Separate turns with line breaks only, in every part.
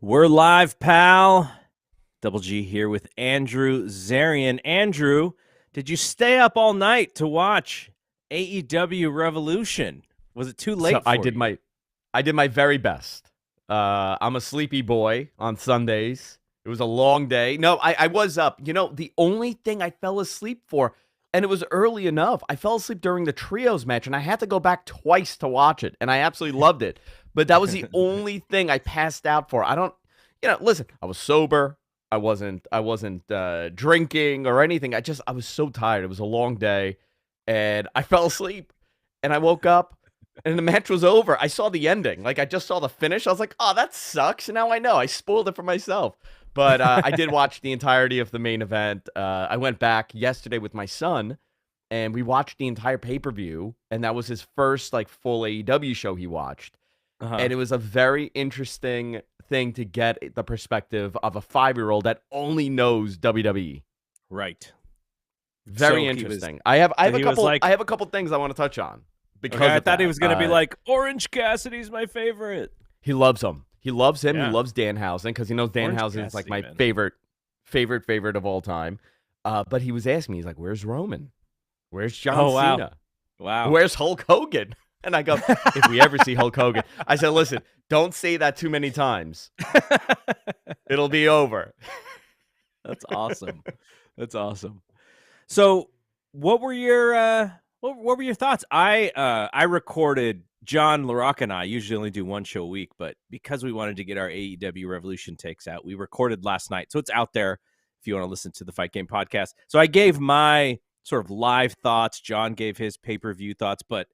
We're live, pal. Double G here with Andrew Zarian. Andrew, did you stay up all night to watch AEW Revolution? Was it too
So
late for you?
I did my very best. I'm a sleepy boy on Sundays. It was a long day. No, I was up. The only thing I fell asleep for, and it was early enough, I fell asleep during the trios match, and I had to go back twice to watch it, and I absolutely loved it. But that was the only thing I passed out for. I don't, listen, I was sober. I wasn't drinking or anything. I was so tired. It was a long day, and I fell asleep, and I woke up. And the match was over. I saw the ending. Like, I just saw the finish. I was like, oh, that sucks. And now I know. I spoiled it for myself. But I did watch the entirety of the main event. I went back yesterday with my son, and we watched the entire pay-per-view. And that was his first, full AEW show he watched.
Uh-huh.
And it was a very interesting thing to get the perspective of a 5-year-old that only knows WWE.
Right.
Very
So
interesting. I have a
he was
couple.
like,
I have a couple things I want to touch on because
okay, I
of
thought he
that.
was going to be like, Orange Cassidy's my favorite.
He loves him. He loves him.
Yeah.
He loves Danhausen because he knows
Orange
Danhausen is like
Cassidy,
my
man.
favorite of all time. But he was asking me, he's like, "Where's Roman? Where's John
Oh, wow.
Cena?
Wow.
Where's Hulk Hogan?" And I go, "If we ever see Hulk Hogan," I said, "Listen, don't say that too many times. It'll be over."
That's awesome. That's awesome. So, what were your thoughts? I recorded. John LaRocque and I usually only do one show a week, but because we wanted to get our AEW Revolution takes out, we recorded last night, so it's out there if you want to listen to the Fight Game podcast. So I gave my sort of live thoughts. John gave his pay-per-view thoughts, but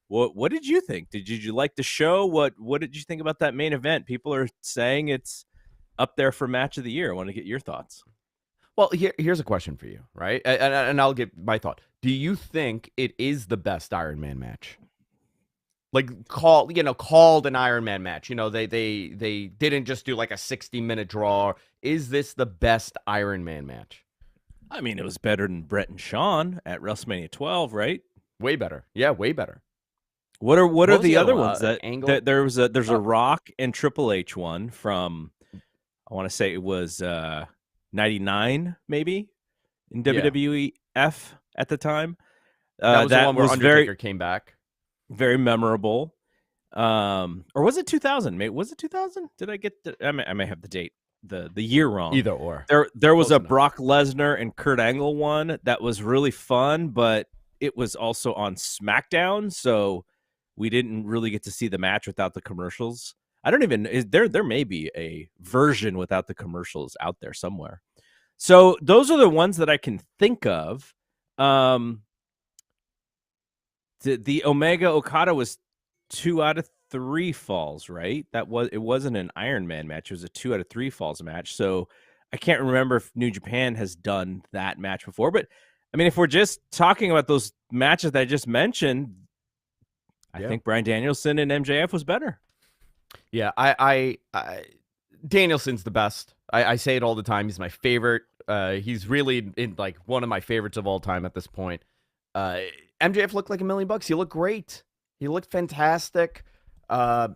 what did you think? Did you like the show? What did you think about that main event? People are saying it's up there for match of the year. I want to get your thoughts.
Well, here's a question for you, right? And I'll give my thought. Do you think it is the best Iron Man match? Like called an Iron Man match. They didn't just do like a 60-minute draw. Is this the best Iron Man match?
I mean, it was better than Brett and Sean at WrestleMania 12, right?
Way better. Yeah, way better.
What are
was
the
the
other
other one?
ones that
Angle?
there's a Rock and Triple H one from, I want to say it was 99 maybe in WWF at the time.
That was the
that
one where
was
Undertaker came back.
very memorable. Or was it 2000? Was it 2000? Did I get I may have the date, the year wrong.
Either or.
There was
Close
a
enough.
Brock Lesnar and Kurt Angle one that was really fun, but it was also on SmackDown, so we didn't really get to see the match without the commercials. I don't even there may be a version without the commercials out there somewhere. So those are the ones that I can think of. The Omega Okada was 2 out of 3 falls, right? It wasn't an Iron Man match. It was a 2 out of 3 falls match. So I can't remember if New Japan has done that match before. But I mean, if we're just talking about those matches that I just mentioned, I think Bryan Danielson and MJF was better.
Yeah, I Danielson's the best. I say it all the time. He's my favorite. He's really in like one of my favorites of all time at this point. MJF looked like $1 million. He looked great. He looked fantastic. I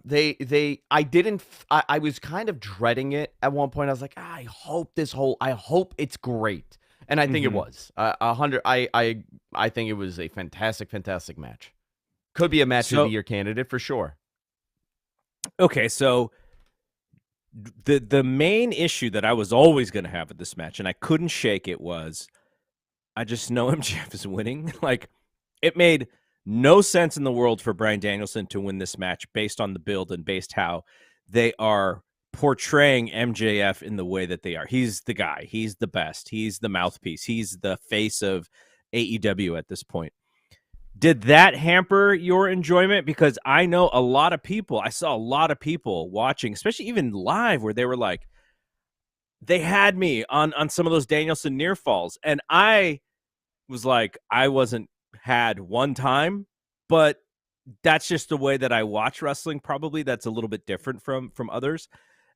was kind of dreading it at one point. I was like, I hope it's great. And I think it was. 100. I think it was a fantastic match. Could be a match of the year candidate for sure.
Okay, so the main issue that I was always going to have with this match, and I couldn't shake it, was I just know MJF is winning. Like, it made no sense in the world for Bryan Danielson to win this match based on the build and based how they are portraying MJF in the way that they are. He's the guy. He's the best. He's the mouthpiece. He's the face of AEW at this point. Did that hamper your enjoyment? Because I know a lot of people, I saw a lot of people watching, especially even live, where they were like, they had me on some of those Danielson near falls. And I was like, I wasn't had one time, but that's just the way that I watch wrestling. Probably that's a little bit different from others.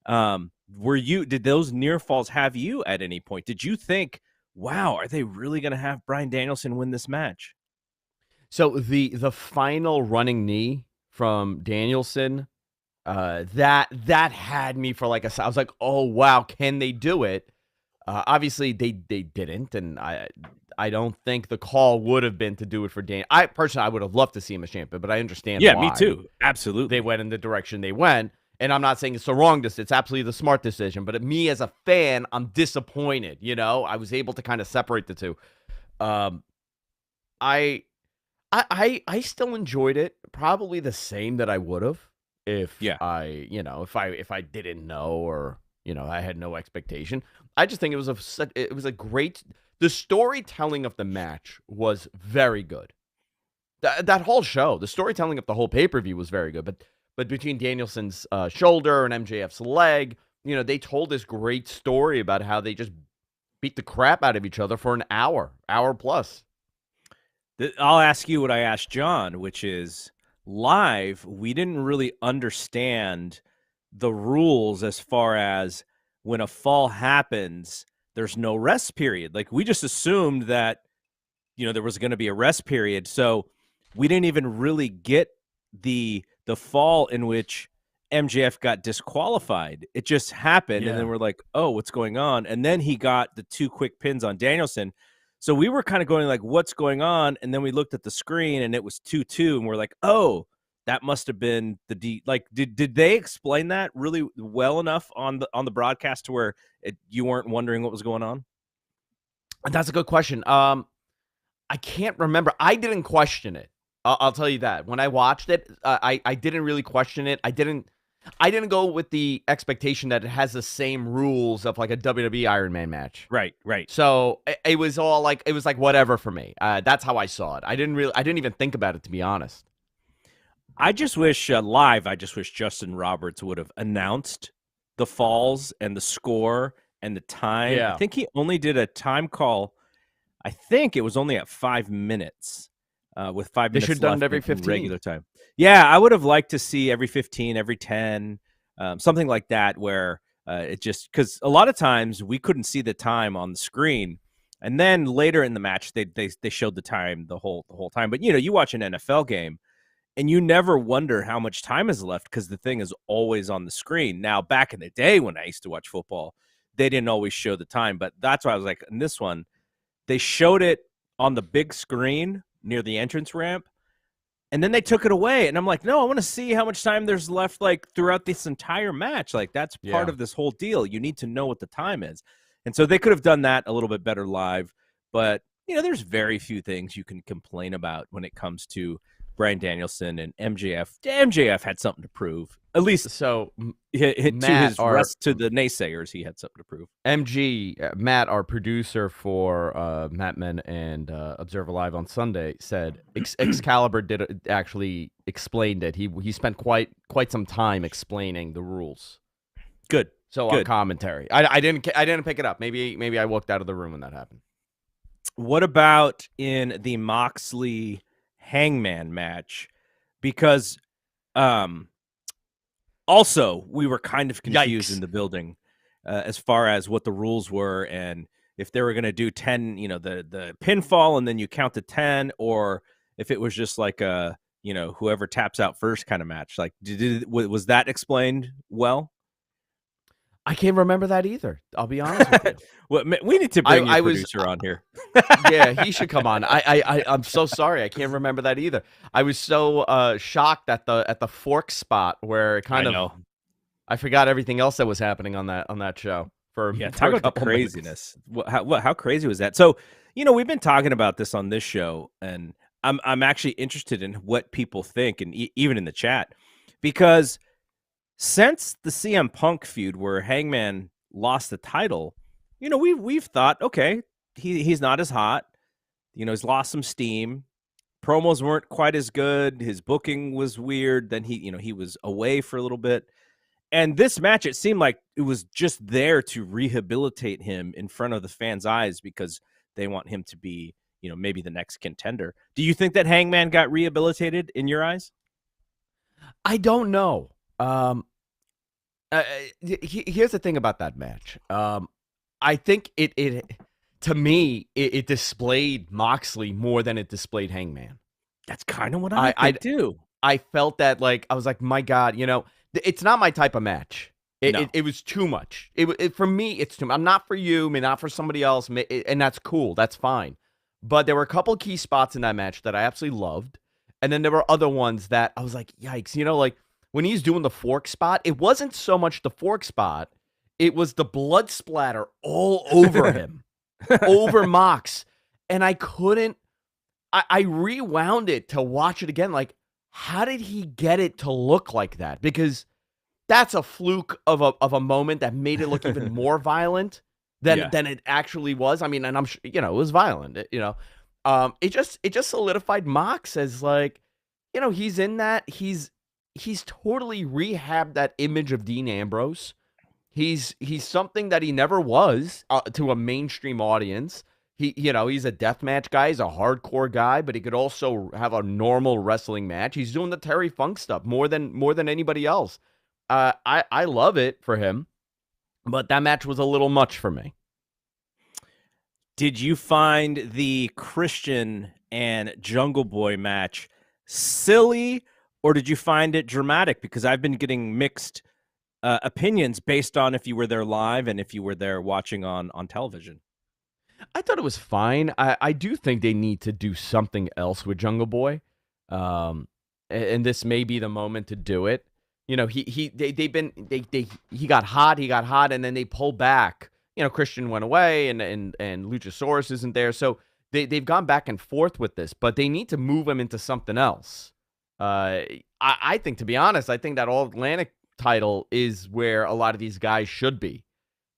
Did those near falls have you at any point? Did you think, wow, are they really going to have Bryan Danielson win this match?
So the final running knee from Danielson That had me for like I was like, oh wow, can they do it? Obviously they didn't, and I don't think the call would have been to do it for Dan. I personally I would have loved to see him as champion, but I understand
Yeah, me
why
too.
they
Absolutely.
went in the direction they went. And I'm not saying it's the wrong decision. It's absolutely the smart decision. But me as a fan, I'm disappointed. I was able to kind of separate the two. Um, I I still enjoyed it, probably the same that I would have if
Yeah.
I didn't know, or I had no expectation. I just think it was a great, the storytelling of the match was very good. That whole show, the storytelling of the whole pay-per-view was very good, but between Danielson's shoulder and MJF's leg, they told this great story about how they just beat the crap out of each other for an hour plus.
I'll ask you what I asked John, which is live, we didn't really understand the rules as far as when a fall happens, there's no rest period. Like we just assumed that, there was going to be a rest period. So we didn't even really get the fall in which MJF got disqualified. It just happened. And then
Yeah.
we're like, oh, what's going on? And then he got the 2 quick pins on Danielson. So we were kind of going like, what's going on? And then we looked at the screen and it was 2-2. And we're like, oh, that must have been like, did they explain that really well enough on the broadcast to where you weren't wondering what was going on?
That's a good question. I can't remember. I didn't question it. I'll tell you that. When I watched it, I didn't really question it. I didn't go with the expectation that it has the same rules of like a WWE Iron Man match.
Right, right.
So it was all like, it was like whatever for me. That's how I saw it. I didn't even think about it, to be honest.
I just wish live. I just wish Justin Roberts would have announced the falls and the score and the time. I
Yeah.
think he only did a time call. I think it was only at 5 minutes, with 5
They should
minutes
have done it
left
every
in
15.
regular time. Yeah, I would have liked to see every 15, every 10, something like that, where it just because a lot of times we couldn't see the time on the screen, and then later in the match they showed the time the whole time. But you watch an NFL game and you never wonder how much time is left because the thing is always on the screen. Now, back in the day when I used to watch football, they didn't always show the time, but that's why I was like, in this one, they showed it on the big screen near the entrance ramp, and then they took it away. And I'm like, no, I want to see how much time there's left, like throughout this entire match. Like that's part
Yeah.
of this whole deal. You need to know what the time is. And so they could have done that a little bit better live. But there's very few things you can complain about when it comes to Bryan Danielson and MJF. MJF had something to prove. At least
So
to the naysayers, he had something to prove.
Matt, our producer for Matt Men and Observer Live on Sunday, said Excalibur did actually explained it. He spent quite some time explaining the rules.
Good.
So
Good.
on commentary, I didn't pick it up. Maybe I walked out of the room when that happened.
What about in the Moxley Hangman match? Because also we were kind of confused
Yikes.
in the building as far as what the rules were and if they were going to do 10, the pinfall and then you count to 10, or if it was just like a, whoever taps out first kind of match. Like, was that explained well?
I can't remember that either. I'll be honest with you.
Well, we need to bring your
I was
producer on here.
Yeah, he should come on. I'm so sorry. I can't remember that either. I was so shocked at the fork spot where it kind
I
of
know.
I forgot everything else that was happening on that show for
Yeah,
for
talk
a
about the
couple minutes.
craziness. How crazy was that? So, we've been talking about this on this show, and I'm actually interested in what people think, and even in the chat, because since the CM Punk feud where Hangman lost the title, we've thought, okay, he's not as hot. He's lost some steam. Promos weren't quite as good. His booking was weird. Then he was away for a little bit. And this match, it seemed like it was just there to rehabilitate him in front of the fans' eyes because they want him to be, maybe the next contender. Do you think that Hangman got rehabilitated in your eyes?
I don't know. Here's the thing about that match. I think it to me it displayed Moxley more than it displayed Hangman.
That's kind of what I think too.
I felt that, like, I was like, my God, It's not my type of match.
No.
It was too much. For me, it's too much. I'm not for you, maybe not for somebody else, and that's cool. That's fine. But there were a couple key spots in that match that I absolutely loved. And then there were other ones that I was like, yikes. Like when he's doing the fork spot, it wasn't so much the fork spot, it was the blood splatter all over him, over Mox. And I couldn't, I rewound it to watch it again. Like, how did he get it to look like that? Because that's a fluke of a moment that made it look even more violent
Yeah.
than it actually was. I mean, and I'm sure, it was violent, it just solidified Mox as like, he's in that. He's totally rehabbed that image of Dean Ambrose. He's something that he never was to a mainstream audience. He's a deathmatch guy. He's a hardcore guy, but he could also have a normal wrestling match. He's doing the Terry Funk stuff more than anybody else. I love it for him, but that match was a little much for me.
Did you find the Christian and Jungle Boy match silly, or did you find it dramatic? Because I've been getting mixed opinions based on if you were there live and if you were there watching on television.
I thought it was fine. I do think they need to do something else with Jungle Boy, and this may be the moment to do it. He got hot, and then they pulled back. Christian went away, and Luchasaurus isn't there, so they've gone back and forth with this, but they need to move him into something else. I think, to be honest, I think that All Atlantic title is where a lot of these guys should be.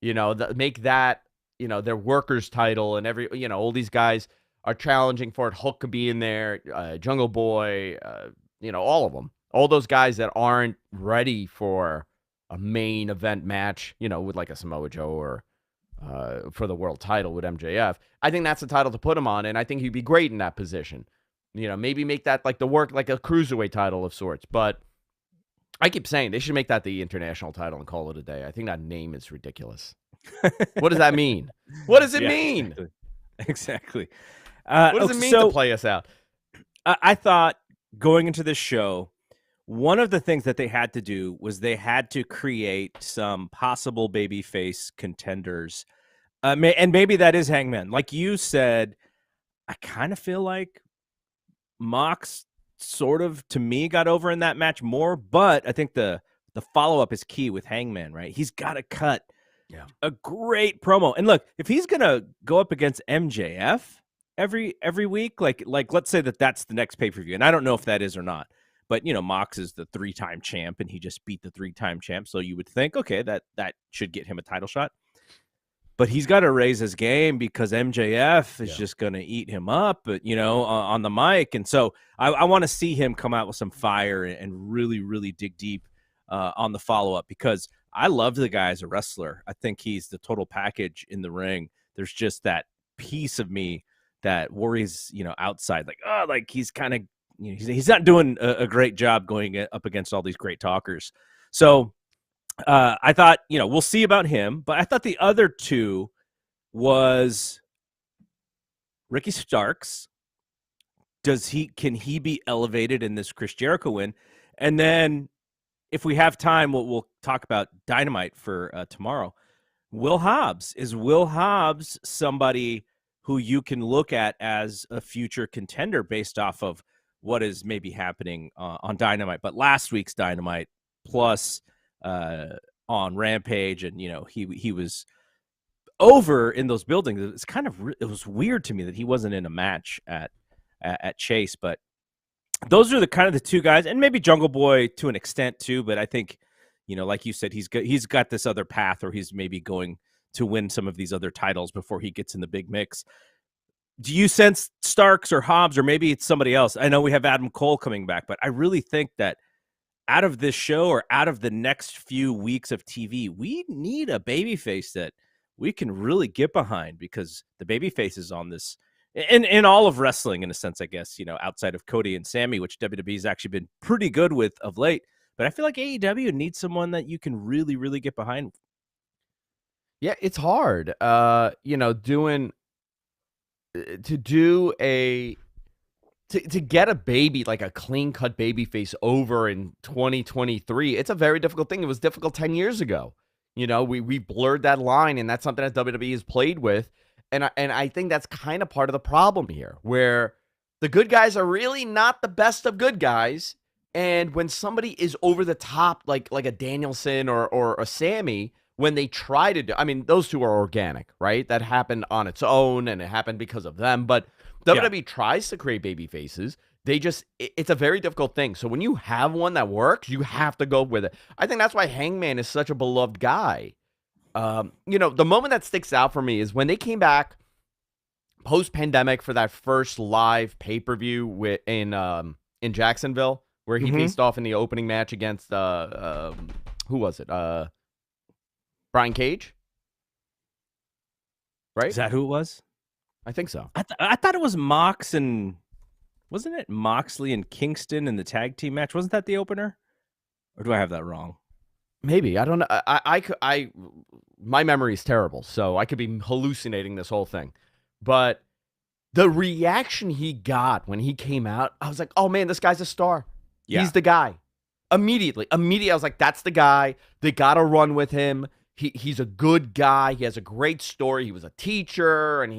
Make that their workers title, and all these guys are challenging for it. Hook could be in there, Jungle Boy, all of them. All those guys that aren't ready for a main event match, with like a Samoa Joe or for the world title with MJF. I think that's the title to put him on, and I think he'd be great in that position. Maybe make that like a cruiserweight title of sorts. But I keep saying they should make that the international title and call it a day. I think that name is ridiculous. What does that mean? What does it mean?
Exactly.
What does it mean to play us out?
I thought going into this show, one of the things that they had to do was they had to create some possible babyface contenders. And maybe that is Hangman. Like you said, I kind of feel like Mox sort of, to me, got over in that match more, but I think the follow-up is key with Hangman, right? He's got to cut a great promo. And look, if he's going to go up against MJF every week, like let's say that's the next pay-per-view, and I don't know if that is or not, but Mox is the 3-time champ, and he just beat the 3-time champ, so you would think, okay, that should get him a title shot. But he's got to raise his game because MJF is just going to eat him up, on the mic. And so I want to see him come out with some fire and really, really dig deep on the follow-up, because I love the guy as a wrestler. I think he's the total package in the ring. There's just that piece of me that worries, outside, like he's kind of, he's not doing a great job going up against all these great talkers. So I thought, we'll see about him, but I thought the other two was Ricky Starks. Can he be elevated in this Chris Jericho win? And then if we have time, we'll talk about Dynamite for tomorrow. Will Hobbs. Is Will Hobbs somebody who you can look at as a future contender based off of what is maybe happening on Dynamite? But last week's Dynamite plus on Rampage, and he was over in those buildings. It was weird to me that he wasn't in a match at Chase, but those are the two guys, and maybe Jungle Boy to an extent too. But I think, like you said, he's got this other path, or he's maybe going to win some of these other titles before he gets in the big mix. Do you sense Starks or Hobbs, or maybe it's somebody else? I know we have Adam Cole coming back, but I really think that out of this show, or out of the next few weeks of TV, we need a babyface that we can really get behind, because the babyface is on this in all of wrestling, in a sense, I guess, outside of Cody and Sammy, which WWE's actually been pretty good with of late. But I feel like AEW needs someone that you can really, really get behind.
Yeah, it's hard. To to get a baby, like a clean-cut baby face over in 2023, it's a very difficult thing. It was difficult 10 years ago. We blurred that line, and that's something that WWE has played with. And I think that's kind of part of the problem here, where the good guys are really not the best of good guys. And when somebody is over the top, like a Danielson or a Sammy, when they try to do, I mean, those two are organic, right? That happened on its own, and it happened because of them. But
Yeah.
WWE tries to create baby faces. It's a very difficult thing. So when you have one that works, you have to go with it. I think that's why Hangman is such a beloved guy. The moment that sticks out for me is when they came back post-pandemic for that first live pay-per-view in Jacksonville, where he faced off in the opening match against who was it? Brian Cage, right?
Is that who it was?
I think so.
I thought it was Mox and wasn't it Moxley and Kingston in the tag team match? Wasn't that the opener? Or do I have that wrong?
Maybe. I don't know. My memory is terrible, so I could be hallucinating this whole thing. But the reaction he got when he came out, I was like, oh man, this guy's a star.
Yeah.
He's the guy. Immediately, I was like, that's the guy. They got to run with him. He's a good guy. He has a great story. He was a teacher, and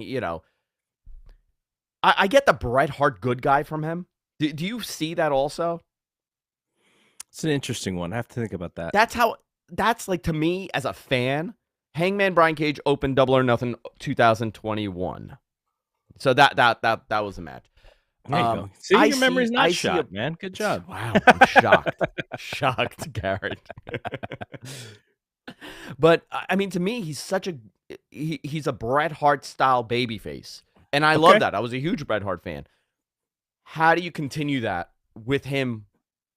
I get the Bret Hart good guy from him. Do you see that also?
It's an interesting one. I have to think about that.
That's like, to me as a fan, Hangman Brian Cage opened Double or Nothing 2021. So that was a match.
There you go. See, your memory's not shot, man. Good job.
Wow, I'm shocked. Shocked, Garrett. But I mean, to me, he's he's a Bret Hart style babyface, and I love that. I was a huge Bret Hart fan. How do you continue that with him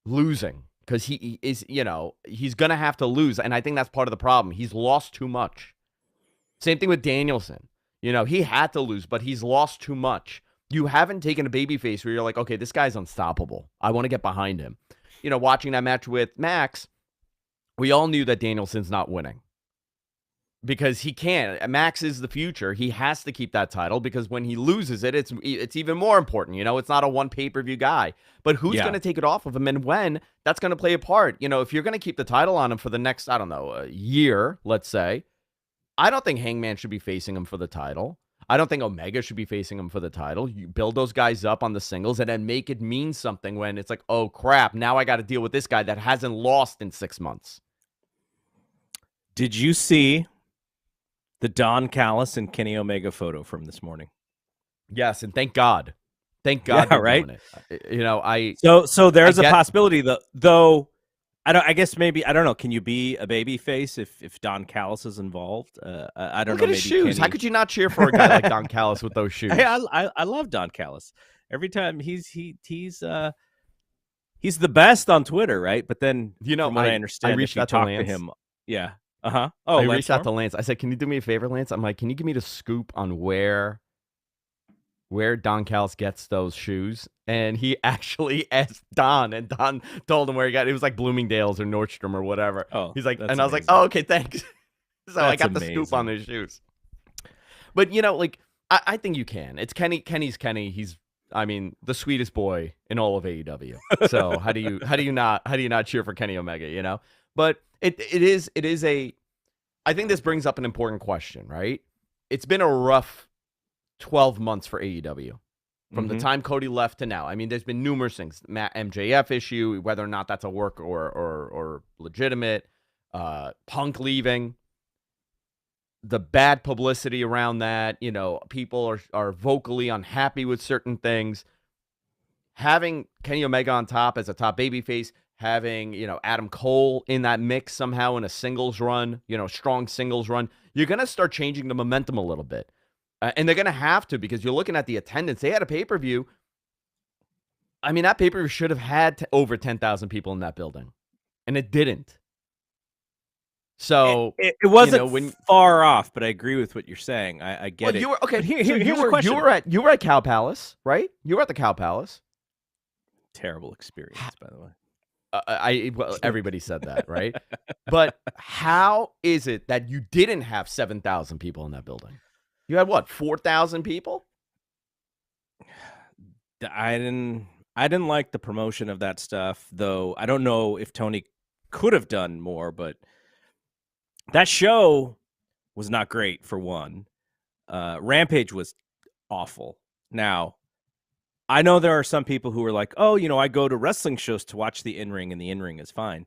losing? Because he is, he's gonna have to lose, and I think that's part of the problem. He's lost too much. Same thing with Danielson. He had to lose, but he's lost too much. You haven't taken a babyface where you're like, okay, this guy's unstoppable. I want to get behind him. Watching that match with Max, we all knew that Danielson's not winning because he can't. Max is the future. He has to keep that title because when he loses it, it's even more important. It's not a one pay-per-view guy. But who's going to take it off of him and when? That's going to play a part. If you're going to keep the title on him for the next, I don't know, a year, let's say, I don't think Hangman should be facing him for the title. I don't think Omega should be facing him for the title. You build those guys up on the singles and then make it mean something when it's like, oh, crap, now I got to deal with this guy that hasn't lost in 6 months.
Did you see the Don Callis and Kenny Omega photo from this morning?
Yes, and thank God. Thank God.
Yeah, right?
It.
So there's a possibility, though. I guess maybe, I don't know. Can you be a baby face if Don Callis is involved? I don't know.
Look at his shoes. How could you not cheer for a guy like Don Callis with those shoes?
Hey, I love Don Callis. Every time he's the best on Twitter, right? But then, from what I understand,
I reached out
to
Lance.
him. Yeah. Oh,
I reached out to Lance. I said, "Can you do me a favor, Lance?" I'm like, "Can you give me the scoop on where Don Callis gets those shoes?" And he actually asked Don, and Don told him where he got it. It was like Bloomingdale's or Nordstrom or whatever.
Oh,
he's like, and
amazing.
I was like, "Oh, okay, thanks." So
that's
I got
amazing.
the scoop on his shoes. But I think you can. It's Kenny. Kenny's Kenny. He's, the sweetest boy in all of AEW. So how do you not cheer for Kenny Omega? But it is a. I think this brings up an important question, right? It's been a rough 12 months for AEW. From the time Cody left to now. There's been numerous things. MJF issue, whether or not that's a work or legitimate. Punk leaving. The bad publicity around that. People are vocally unhappy with certain things. Having Kenny Omega on top as a top babyface. Having, Adam Cole in that mix somehow in a singles run. Strong singles run. You're going to start changing the momentum a little bit. And they're going to have to because you're looking at the attendance. They had a pay-per-view. That pay-per-view should have had over 10,000 people in that building. And it didn't. So
it wasn't far off, but I agree with what you're saying. I get it.
You were, okay,
here's a question.
You were at Cow Palace, right? You were at the Cow Palace.
Terrible experience, by the way.
Well, everybody said that, right? But how is it that you didn't have 7,000 people in that building? You had what, 4,000 people?
I didn't like the promotion of that stuff, though I don't know if Tony could have done more, but that show was not great for one. Rampage was awful. Now, I know there are some people who are like, "Oh, I go to wrestling shows to watch the in-ring and the in-ring is fine."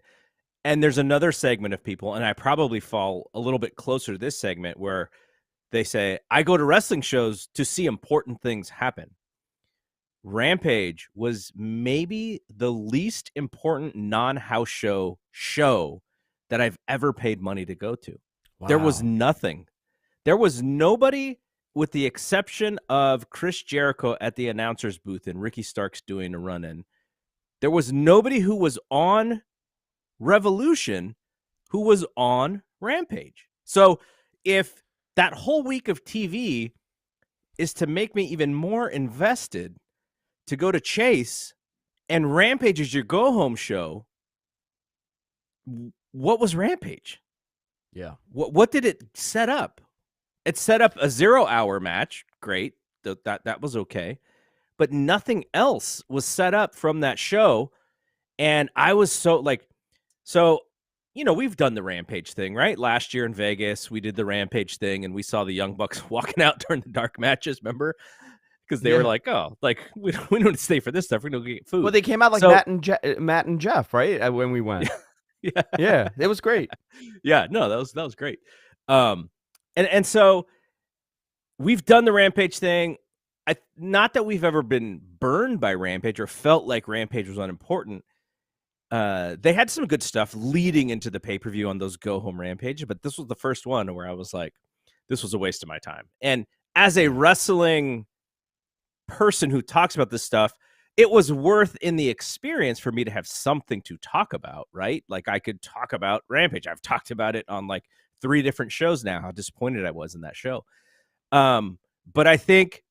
And there's another segment of people, and I probably fall a little bit closer to this segment where they say, "I go to wrestling shows to see important things happen." Rampage was maybe the least important non-house show that I've ever paid money to go to. There was
Wow.
nothing. There was nobody with the exception of Chris Jericho at the announcer's booth and Ricky Starks doing a run-in. There was nobody who was on Revolution who was on Rampage. So if that whole week of TV is to make me even more invested to go to Chase and Rampage is your go home show, what was Rampage?
Yeah.
What did it set up? It set up a 0-hour match. Great. That was okay. But nothing else was set up from that show. And I was so, we've done the Rampage thing, right? Last year in Vegas, we did the Rampage thing and we saw the Young Bucks walking out during the dark matches, remember? Because they were
Yeah.
like, oh, like we don't stay for this stuff. We're going to get food.
Well, they came out like
So,
Matt and Jeff, right? When we went.
yeah.
Yeah, it was great.
Yeah, no, that was great. And so we've done the Rampage thing. Not that we've ever been burned by Rampage or felt like Rampage was unimportant. They had some good stuff leading into the pay-per-view on those go home Rampage, but this was the first one where I was like, this was a waste of my time. And as a
Yeah.
wrestling person who talks about this stuff, it was worth in the experience for me to have something to talk about, right? Like I could talk about Rampage. I've talked about it on like 3 different shows now, how disappointed I was in that show. But I think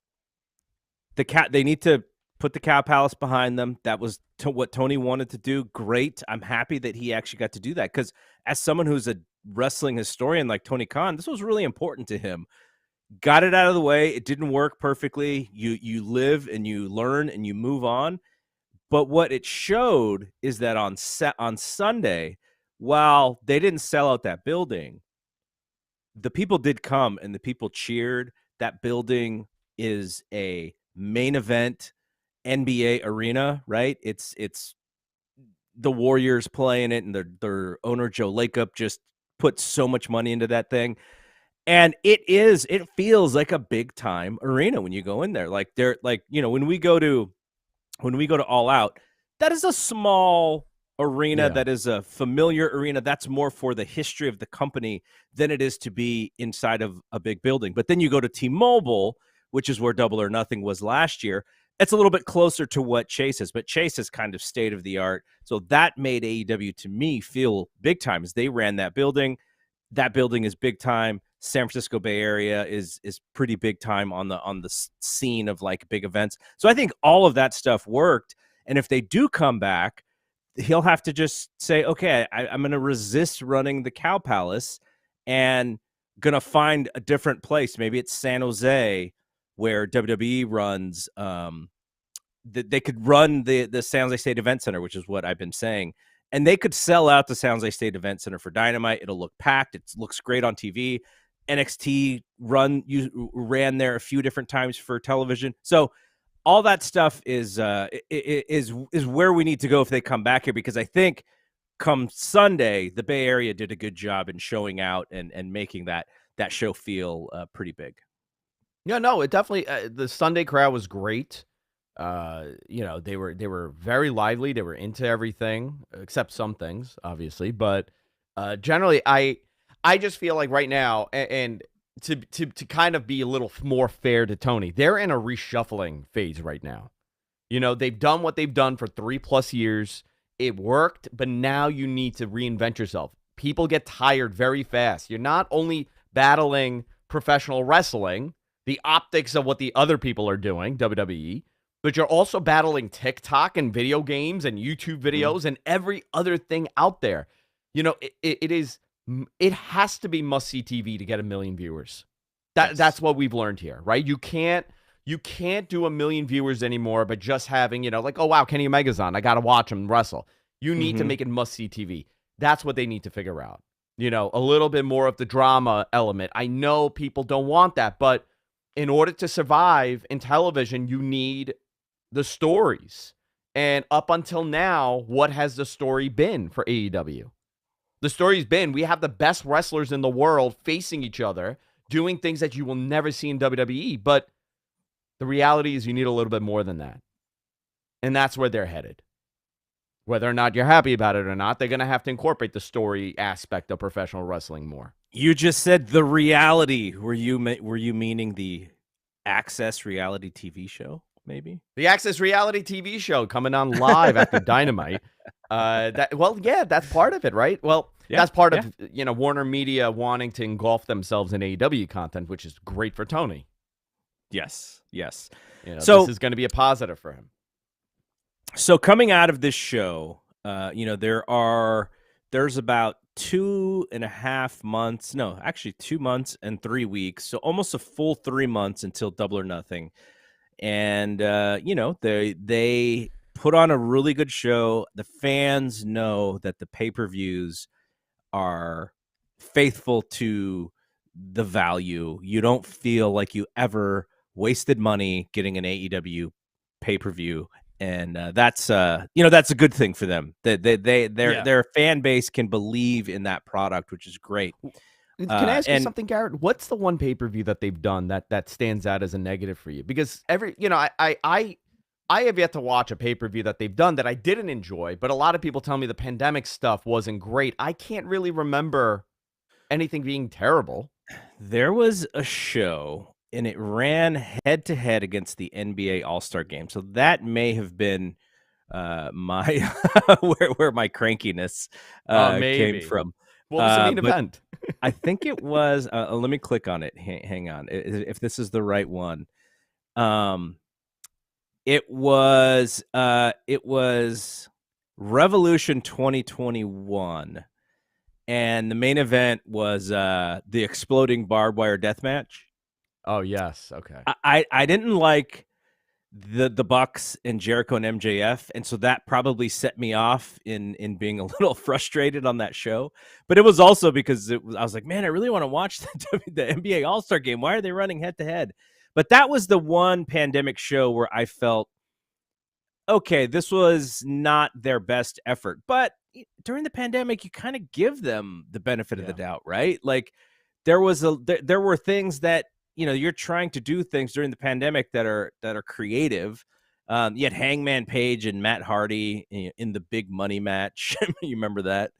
they need to put the Cow Palace behind them. That was what Tony wanted to do. Great. I'm happy that he actually got to do that because as someone who's a wrestling historian like Tony Khan, this was really important to him. Got it out of the way. It didn't work perfectly. You live and you learn and you move on. But what it showed is that on Sunday, while they didn't sell out that building, the people did come and the people cheered. That building is a main event NBA arena, right? It's the Warriors playing it, and their owner Joe Lacob just put so much money into that thing. And it feels like a big time arena when you go in there. Like they're like, when we go to All Out, that is a small arena,
Yeah.
that is a familiar arena. That's more for the history of the company than it is to be inside of a big building. But then you go to T-Mobile, which is where Double or Nothing was last year. It's a little bit closer to what Chase is, but Chase is kind of state of the art. So that made AEW to me feel big time as they ran that building. That building is big time. San Francisco Bay Area is pretty big time on the scene of like big events. So I think all of that stuff worked. And if they do come back, he'll have to just say, okay, I'm going to resist running the Cow Palace and going to find a different place. Maybe it's San Jose where WWE runs. They could run the San Jose State Event Center, which is what I've been saying. And they could sell out the San Jose State Event Center for Dynamite. It'll look packed. It looks great on TV. NXT ran there a few different times for television. So all that stuff is where we need to go if they come back here, because I think come Sunday, the Bay Area did a good job in showing out and making that show feel pretty big.
Yeah, no, it definitely the Sunday crowd was great. They were very lively. They were into everything except some things, obviously. But generally, I just feel like right now, and to kind of be a little more fair to Tony, they're in a reshuffling phase right now. They've done what they've done for 3+ years. It worked, but now you need to reinvent yourself. People get tired very fast. You're not only battling professional wrestling, the optics of what the other people are doing, WWE, but you're also battling TikTok and video games and YouTube videos and every other thing out there. It has to be must-see TV to get 1 million viewers.
Yes.
That's what we've learned here, right? You can't You can't do a million viewers anymore by just having, like, oh, wow, Kenny Omega's on. I got to watch him wrestle. You need to
Mhm.
make it must-see TV. That's what they need to figure out. A little bit more of the drama element. I know people don't want that, but in order to survive in television, you need the stories. And up until now, what has the story been for AEW? The story's been we have the best wrestlers in the world facing each other, doing things that you will never see in WWE. But the reality is you need a little bit more than that. And that's where they're headed. Whether or not you're happy about it or not, they're going to have to incorporate the story aspect of professional wrestling more.
You just said the reality. Were you meaning the Access reality TV show, maybe?
The Access reality TV show coming on live after Dynamite. That's part of it, right? Well,
Yeah,
that's part
yeah.
of Warner Media wanting to engulf themselves in AEW content, which is great for Tony.
Yes, yes.
This is going to be a positive for him.
So coming out of this show, there's about 2.5 months. No, actually 2 months and 3 weeks. So almost a full 3 months until Double or Nothing. And they put on a really good show. The fans know that the pay-per-views are faithful to the value. You don't feel like you ever wasted money getting an AEW pay-per-view. And that's a good thing for them. Their fan base can believe in that product, which is great.
Can I ask you something, Garrett? What's the one pay-per-view that they've done that stands out as a negative for you? Because I have yet to watch a pay-per-view that they've done that I didn't enjoy, but a lot of people tell me the pandemic stuff wasn't great. I can't really remember anything being terrible.
There was a show, and it ran head-to-head against the NBA All-Star Game. So that may have been my where my crankiness came from.
What was the main event?
I think it was. Let me click on it. Hang on, if this is the right one. It was Revolution 2021, and the main event was the exploding barbed wire death match.
Oh yes, okay.
I didn't like the Bucks and Jericho and MJF, and so that probably set me off in being a little frustrated on that show. But it was also because I was like, man, I really want to watch the NBA All-Star Game. Why are they running head to head? But that was the one pandemic show where I felt, okay, this was not their best effort. But during the pandemic, you kind of give them the benefit of the doubt, right? Like there were things that, you're trying to do things during the pandemic that are creative. You had Hangman Page and Matt Hardy in the big money match. You remember that?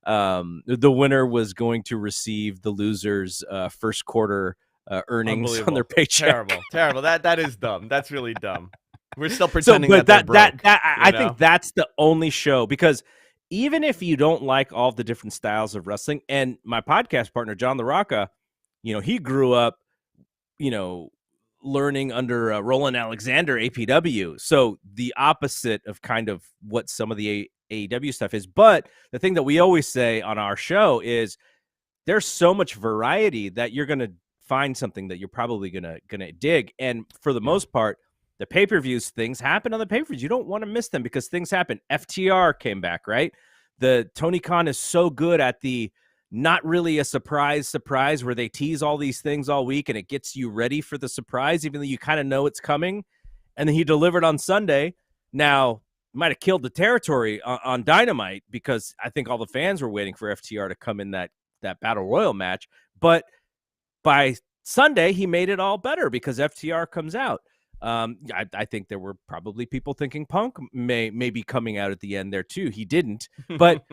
The winner was going to receive the loser's first quarter earnings on their paycheck.
Terrible. That is dumb. That's really dumb. We're still pretending that
I think that's the only show, because even if you don't like all the different styles of wrestling, and my podcast partner John the Rocca, he grew up, learning under Roland Alexander, APW. So the opposite of kind of what some of the AEW stuff is. But the thing that we always say on our show is there's so much variety that you're going to find something that you're probably going to dig. And for the most part, the pay-per-views, things happen on the pay-per-views. You don't want to miss them because things happen. FTR came back, right? The Tony Khan is so good at the not really a surprise where they tease all these things all week and it gets you ready for the surprise, even though you kind of know it's coming. And then he delivered on Sunday. Now, might have killed the territory on Dynamite because I think all the fans were waiting for FTR to come in that Battle Royal match. But by Sunday, he made it all better because FTR comes out. I think there were probably people thinking Punk may be coming out at the end there too. He didn't. But,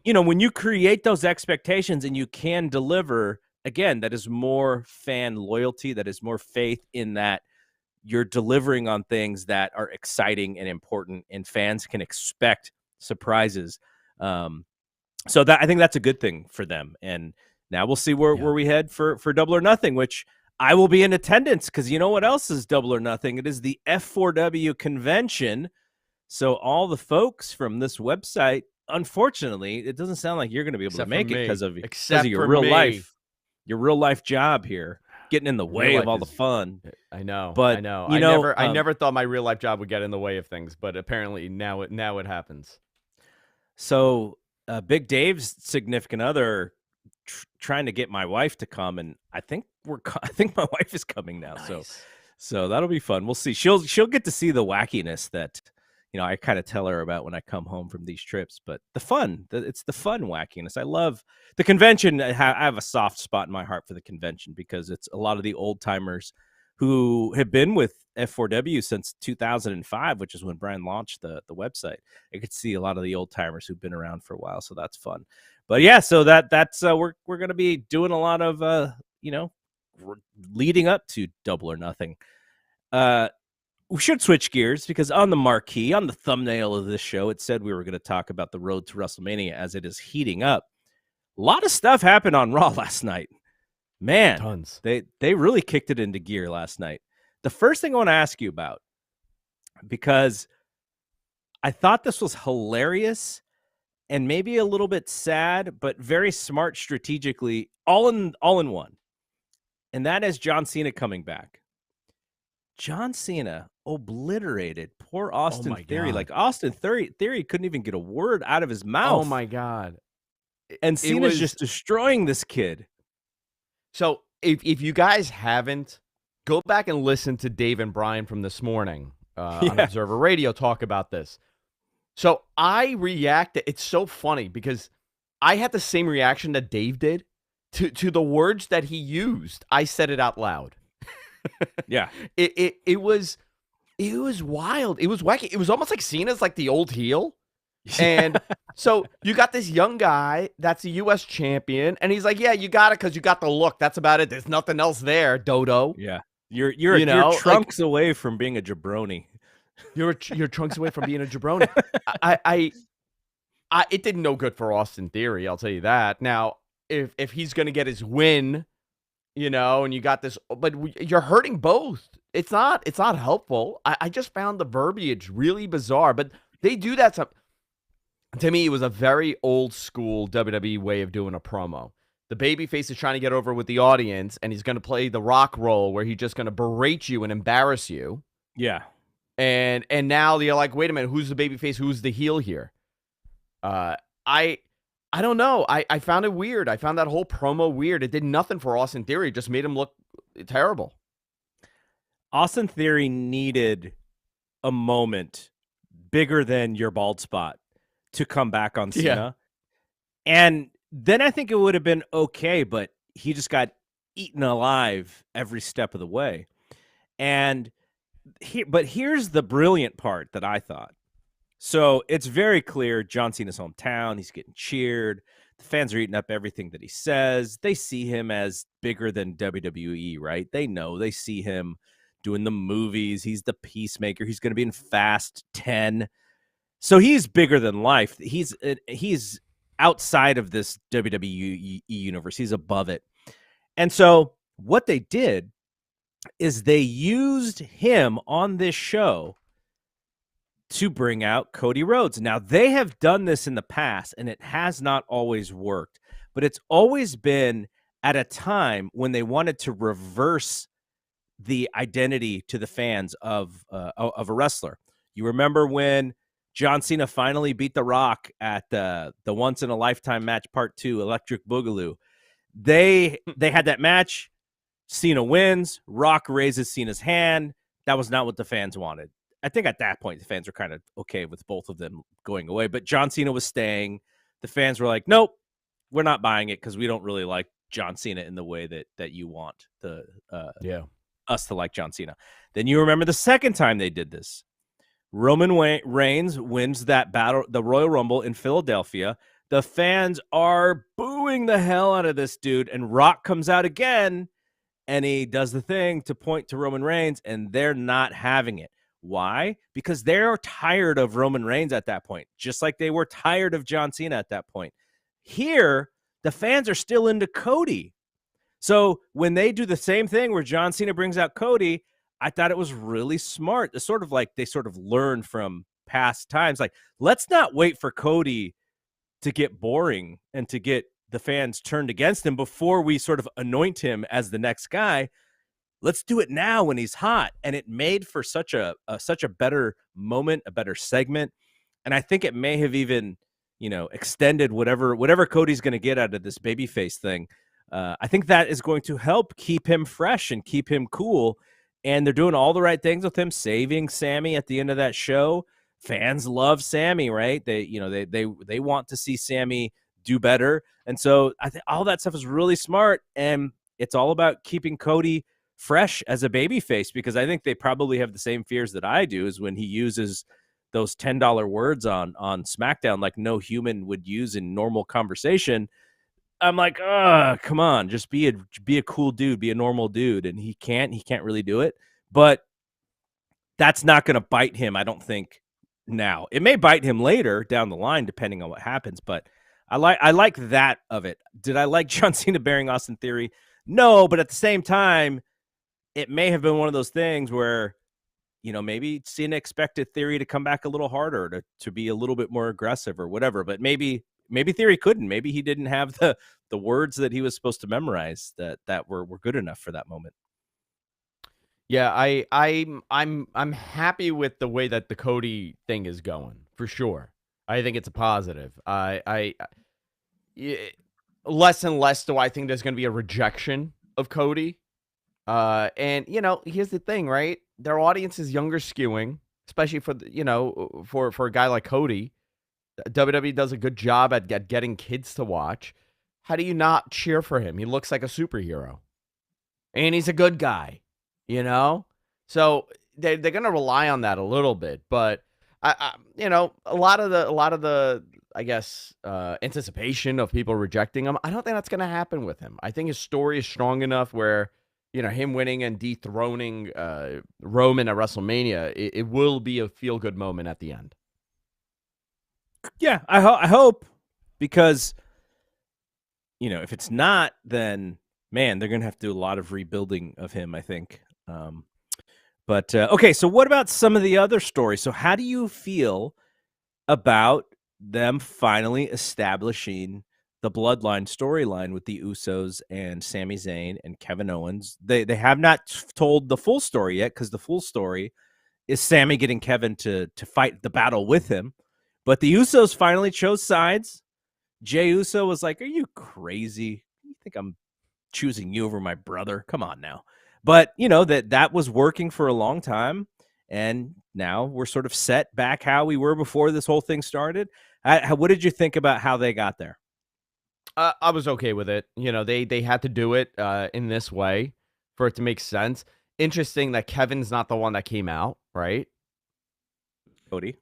when you create those expectations and you can deliver, again, that is more fan loyalty, that is more faith in that you're delivering on things that are exciting and important, and fans can expect surprises. So that I think that's a good thing for them. And now we'll see where we head for Double or Nothing, which I will be in attendance because you know what else is Double or Nothing? It is the F4W convention. So all the folks from this website, unfortunately, it doesn't sound like you're going to be able to make it because of your real life job here. getting in the
Real
way of
life
all the
is
fun.
I know, I
But,
know.
you know,
I never thought my real life job would get in the way of things, but apparently now it happens.
so, Big Dave's significant other trying to get my wife to come, and I think I think my wife is coming now,
Nice.
so that'll be fun. We'll see. She'll get to see the wackiness that, I kinda tell her about when I come home from these trips, but it's the fun wackiness. I love the convention. I have a soft spot in my heart for the convention because it's a lot of the old timers who have been with F4W since 2005, which is when Brian launched the website. I could see a lot of the old timers who've been around for a while, so that's fun. But yeah, so that's we're gonna be doing a lot of you know leading up to Double or Nothing. Uh, we should switch gears because on the marquee, on the thumbnail of this show, it said we were going to talk about the road to WrestleMania as it is heating up. A lot of stuff happened on Raw last night. Man,
Tons.
they really kicked it into gear last night. The first thing I want to ask you about, because I thought this was hilarious and maybe a little bit sad, but very smart strategically, all in one. And that is John Cena coming back. John Cena obliterated poor
Oh
Austin
my
Theory.
god.
Like Austin Theory couldn't even get a word out of his
Oh
mouth.
my god.
And
It
Cena's
was
just destroying this kid.
so if you guys haven't, go back and listen to Dave and Brian from this morning on
Yeah.
Observer Radio talk about this. So I reacted. It's so funny because I had the same reaction that Dave did to the words that he used. I said it out loud.
Yeah.
It was wild. It was wacky. It was almost like Cena's like the old heel. And so you got this young guy that's a U.S. champion, and he's like, "Yeah, you got it because you got the look. That's about it. There's nothing else there, Dodo."
Yeah. You're
You know, like
trunks away from being a jabroni.
you're trunks away from being a jabroni. I it did no good for Austin Theory. I'll tell you that. Now, if he's gonna get his win, and you got this, but you're hurting both. It's not helpful. I just found the verbiage really bizarre, but they do that. To me, it was a very old school WWE way of doing a promo. The babyface is trying to get over with the audience, and he's going to play the Rock role where he's just going to berate you and embarrass you.
Yeah.
And now you're like, wait a minute, who's the babyface? Who's the heel here? I don't know. I found it weird. I found that whole promo weird. It did nothing for Austin Theory. It just made him look terrible.
Austin Theory needed a moment bigger than your bald spot to come back on Cena.
Yeah.
And then I think it would have been okay, but he just got eaten alive every step of the way. And but here's the brilliant part that I thought. So it's very clear John Cena's hometown. He's getting cheered. The fans are eating up everything that he says. They see him as bigger than WWE, right? They know. They see him doing the movies. He's the peacemaker. He's going to be in Fast 10. So he's bigger than life. He's outside of this WWE universe. He's above it. And so what they did is they used him on this show to bring out Cody Rhodes. Now, they have done this in the past, and it has not always worked, but it's always been at a time when they wanted to reverse the identity to the fans of a wrestler. You remember when John Cena finally beat The Rock at the Once in a Lifetime match part 2, Electric Boogaloo. They had that match. Cena wins. Rock raises Cena's hand. That was not what the fans wanted. I think at that point, the fans were kind of okay with both of them going away, but John Cena was staying. The fans were like, nope, we're not buying it because we don't really like John Cena in the way that you want us to like John Cena. Then you remember the second time they did this. Roman Reigns wins that battle, the Royal Rumble in Philadelphia. The fans are booing the hell out of this dude, and Rock comes out again, and he does the thing to point to Roman Reigns, and they're not having it. Why? Because they're tired of Roman Reigns at that point, just like they were tired of John Cena at that point. Here, the fans are still into Cody. So when they do the same thing where John Cena brings out Cody, I thought it was really smart. It's sort of like they sort of learned from past times. Like, let's not wait for Cody to get boring and to get the fans turned against him before we sort of anoint him as the next guy. Let's do it now when he's hot. And it made for such a better moment, a better segment. And I think it may have even, extended whatever Cody's going to get out of this babyface thing. I think that is going to help keep him fresh and keep him cool. And they're doing all the right things with him, saving Sammy at the end of that show. Fans love Sammy, right? They want to see Sammy do better. And so I think all that stuff is really smart. And it's all about keeping Cody fresh as a babyface, because I think they probably have the same fears that I do, is when he uses those $10 words on SmackDown like no human would use in normal conversation. I'm like, come on, just be a cool dude, be a normal dude. And he can't really do it. But that's not going to bite him, I don't think. Now it may bite him later down the line, depending on what happens. But I like that of it. Did I like John Cena bearing Austin Theory? No, but at the same time, it may have been one of those things where, maybe Cena expected Theory to come back a little harder, to be a little bit more aggressive or whatever. But maybe Theory couldn't. Maybe he didn't have the words that he was supposed to memorize that were good enough for that moment.
Yeah, I'm happy with the way that the Cody thing is going, for sure. I think it's a positive. Less and less do I think there's going to be a rejection of Cody. And here's the thing, right? Their audience is younger skewing, especially for for a guy like Cody. WWE does a good job at getting kids to watch. How do you not cheer for him? He looks like a superhero, and he's a good guy, So they're going to rely on that a little bit, but a lot of the I guess anticipation of people rejecting him, I don't think that's going to happen with him. I think his story is strong enough where him winning and dethroning Roman at WrestleMania, it will be a feel good moment at the end.
Yeah, I hope, because if it's not, then man, they're gonna have to do a lot of rebuilding of him, I think. But okay, so what about some of the other stories? So how do you feel about them finally establishing the bloodline storyline with the Usos and Sami Zayn and Kevin Owens? They have not told the full story yet, because the full story is Sami getting Kevin to fight the battle with him. But the Usos finally chose sides. Jey Uso was like, "Are you crazy? You think I'm choosing you over my brother? Come on now." But that was working for a long time, and now we're sort of set back how we were before this whole thing started. What did you think about how they got there?
I was okay with it. They had to do it in this way for it to make sense. Interesting that Kevin's not the one that came out, right?
Cody.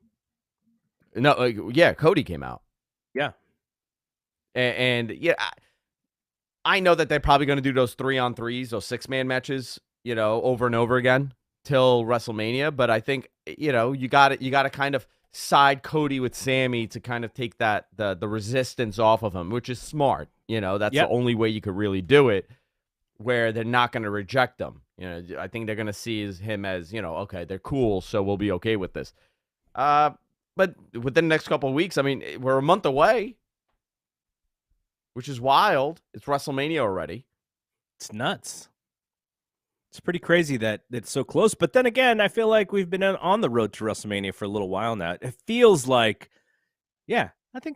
No, yeah, Cody came out.
Yeah.
And yeah, I know that they're probably going to do those 3-on-3s, those 6-man matches, over and over again till WrestleMania. But I think, you got to kind of side Cody with Sami to kind of take the resistance off of him, which is smart. That's the only way you could really do it, where they're not going to reject them. I think they're going to see him as, okay, they're cool, so we'll be okay with this. But within the next couple of weeks, I mean, we're a month away, which is wild. It's WrestleMania already.
It's nuts. It's pretty crazy that it's so close. But then again, I feel like we've been on the road to WrestleMania for a little while now. It feels like, I think,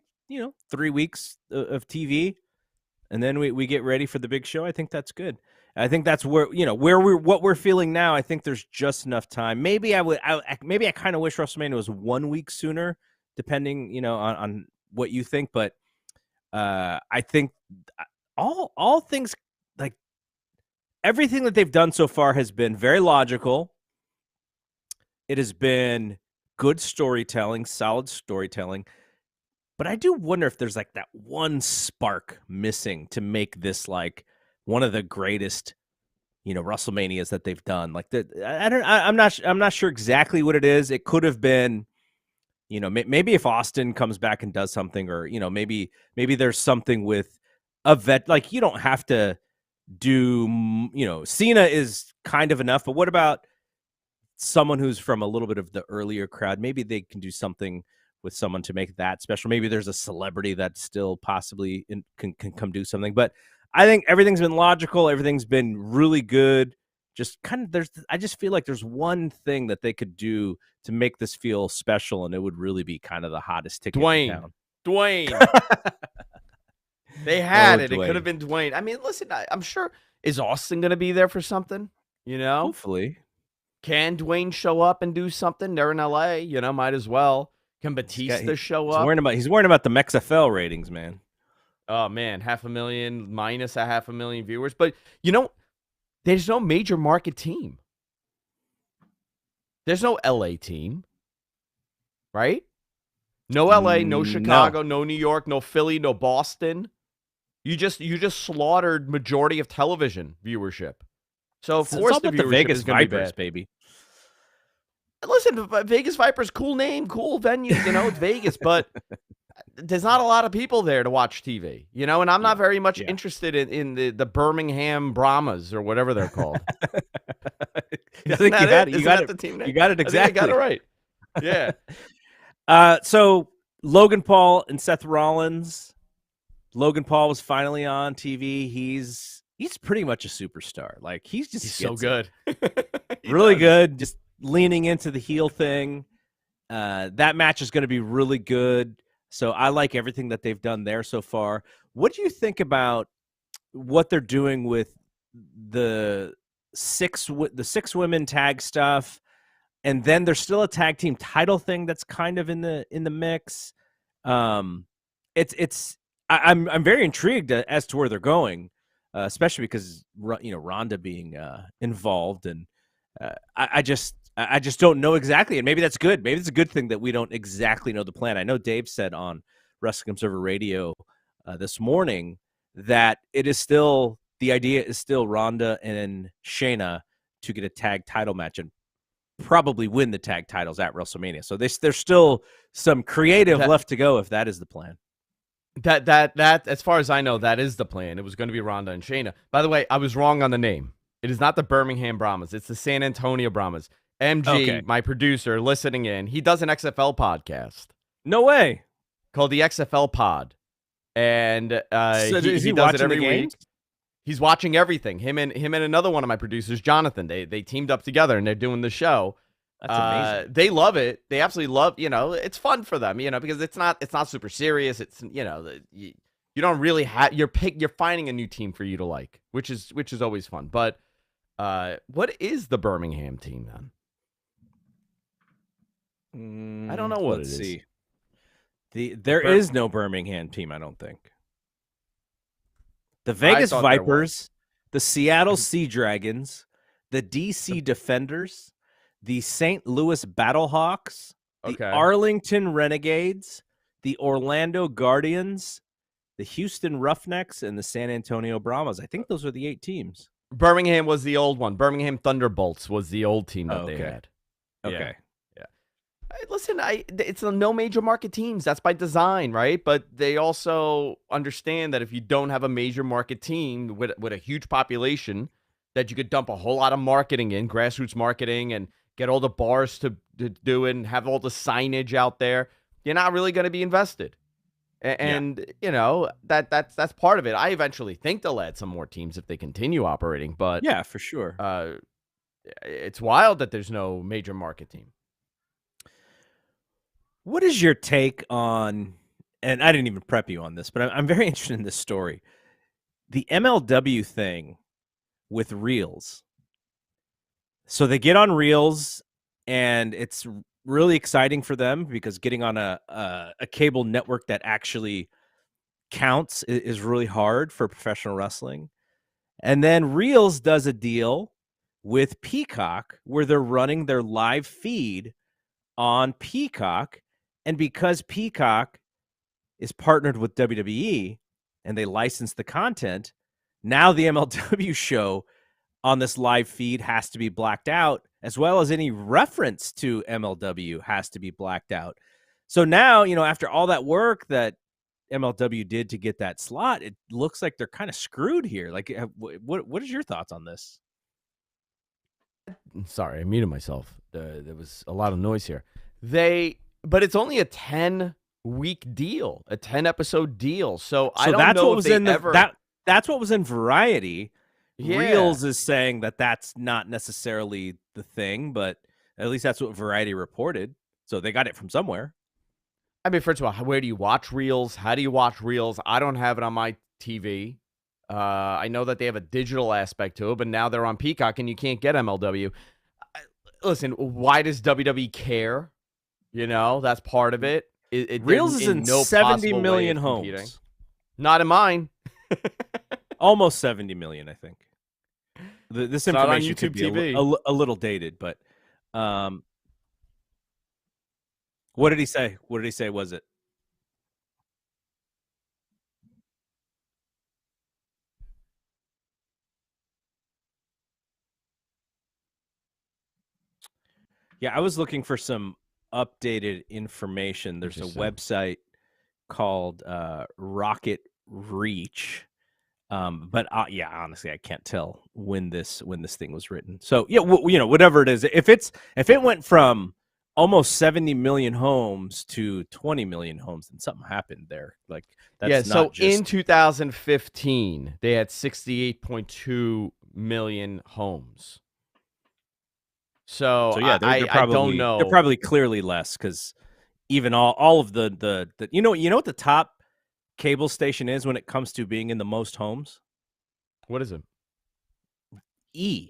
3 weeks of TV, and then we get ready for the big show. I think that's good. I think that's where, what we're feeling now. I think there's just enough time. Maybe maybe I kind of wish WrestleMania was 1 week sooner, depending, on what you think. But I think all things, like everything that they've done so far has been very logical. It has been good storytelling, solid storytelling. But I do wonder if there's like that one spark missing to make this like one of the greatest, WrestleManias that they've done. Like I'm not sure exactly what it is. It could have been, maybe if Austin comes back and does something, or maybe there's something with a vet. Like you don't have to do, Cena is kind of enough. But what about someone who's from a little bit of the earlier crowd? Maybe they can do something with someone to make that special. Maybe there's a celebrity that still possibly can come do something. But I think everything's been logical. Everything's been really good. Just kind of I just feel like there's one thing that they could do to make this feel special, and it would really be kind of the hottest ticket in
Dwayne.
town.
Dwayne. They
Oh,
had it. It could have
Dwayne.
been Dwayne. I mean, listen, I'm sure. Is Austin going to be there for something? You know?
Hopefully.
Can Dwayne show up and do something? They're in LA, might as well. Can Batista show up?
He's worrying about the XFL ratings, man.
Oh man, 500,000 minus 500,000 viewers. But there's no major market team. There's no LA team. Right? No LA, no Chicago, no New York, no Philly, no Boston. You just slaughtered majority of television viewership. So of course the
Vegas Vipers, baby.
Listen, Vegas Vipers, cool name, cool venue. It's Vegas, but there's not a lot of people there to watch TV. And I'm not very much interested in the Birmingham Brahmas or whatever they're called.
I think you got it. You got it exactly.
I got it right. Yeah.
So Logan Paul and Seth Rollins. Logan Paul was finally on TV. He's pretty much a superstar. Like he's
so good.
Really good. Just leaning into the heel thing. That match is going to be really good. So I like everything that they've done there so far. What do you think about what they're doing with the six women tag stuff? And then there's still a tag team title thing that's kind of in the mix. I'm very intrigued as to where they're going, especially because Ronda being involved, and I just don't know exactly. And maybe that's good. Maybe it's a good thing that we don't exactly know the plan. I know Dave said on Wrestling Observer Radio this morning that the idea is still Ronda and Shayna to get a tag title match and probably win the tag titles at WrestleMania. So there's still some creative left to go if that is the plan.
That as far as I know, that is the plan. It was going to be Ronda and Shayna. By the way, I was wrong on the name. It is not the Birmingham Brahmas. It's the San Antonio Brahmas. MG, my producer, listening in, he does an XFL podcast.
No way.
Called the XFL Pod. And
he
does it
every
week.
Games?
He's watching everything. Him and another one of my producers, Jonathan, they teamed up together and they're doing the show.
That's amazing.
They love it. They absolutely love, it's fun for them, because it's not super serious. It's, you don't really have, you're finding a new team for you to like, which is always fun. But what is the Birmingham team then? I don't know what it is.
See. There is no Birmingham team, I don't think. The Vegas Vipers, the Seattle Sea Dragons, the DC Defenders, the St. Louis Battlehawks, the Arlington Renegades, the Orlando Guardians, the Houston Roughnecks, and the San Antonio Brahmas. I think those are the 8 teams.
Birmingham was the old one. Birmingham Thunderbolts was the old team that they had.
Okay.
Yeah. Listen, it's no major market teams. That's by design, right? But they also understand that if you don't have a major market team with a huge population, that you could dump a whole lot of marketing in, grassroots marketing, and get all the bars to do it and have all the signage out there. You're not really going to be invested. And that's part of it. I eventually think they'll add some more teams if they continue operating. But
yeah, for sure.
It's wild that there's no major market team.
What is your take on, and I didn't even prep you on this, but I'm very interested in this story. The MLW thing with Reels. So they get on Reels, and it's really exciting for them because getting on a cable network that actually counts is really hard for professional wrestling. And then Reels does a deal with Peacock where they're running their live feed on Peacock. And because Peacock is partnered with WWE and they license the content, now the MLW show on this live feed has to be blacked out, as well as any reference to MLW has to be blacked out. So now, after all that work that MLW did to get that slot, it looks like they're kind of screwed here. Like, what is your thoughts on this?
Sorry, I muted myself. There was a lot of noise here. but it's only a 10-week deal, a 10-episode deal. So I
So
don't
that's
know
what
if
was
they
in
ever.
that's what was in Variety.
Yeah.
Reels is saying that that's not necessarily the thing, but at least that's what Variety reported. So they got it from somewhere.
I mean, first of all, where do you watch Reels? How do you watch Reels? I don't have it on my TV. I know that they have a digital aspect to it, but now they're on Peacock and you can't get MLW. Listen, why does WWE care? That's part of it. They're
Reels is in
in no
70
possible way
million
of competing.
homes.
Not in mine.
Almost 70 million, I think. This
It's not on
information could
YouTube
be
TV.
a little dated, but um, what did he say? What did he say was it? Yeah, I was looking for some updated information. There's a
Interesting.
website called Rocket Reach. But yeah, honestly, I can't tell when this thing was written. So yeah, whatever it is, if it went from almost 70 million homes to 20 million homes, then something happened there. Like
Yeah,
that's
so
not
in
just
2015, they had 68.2 million homes. So
so. Yeah,
I don't
they're
know.
probably clearly less because even all of the you know what the top cable station is when it comes to being in the most homes.
What is it?
E,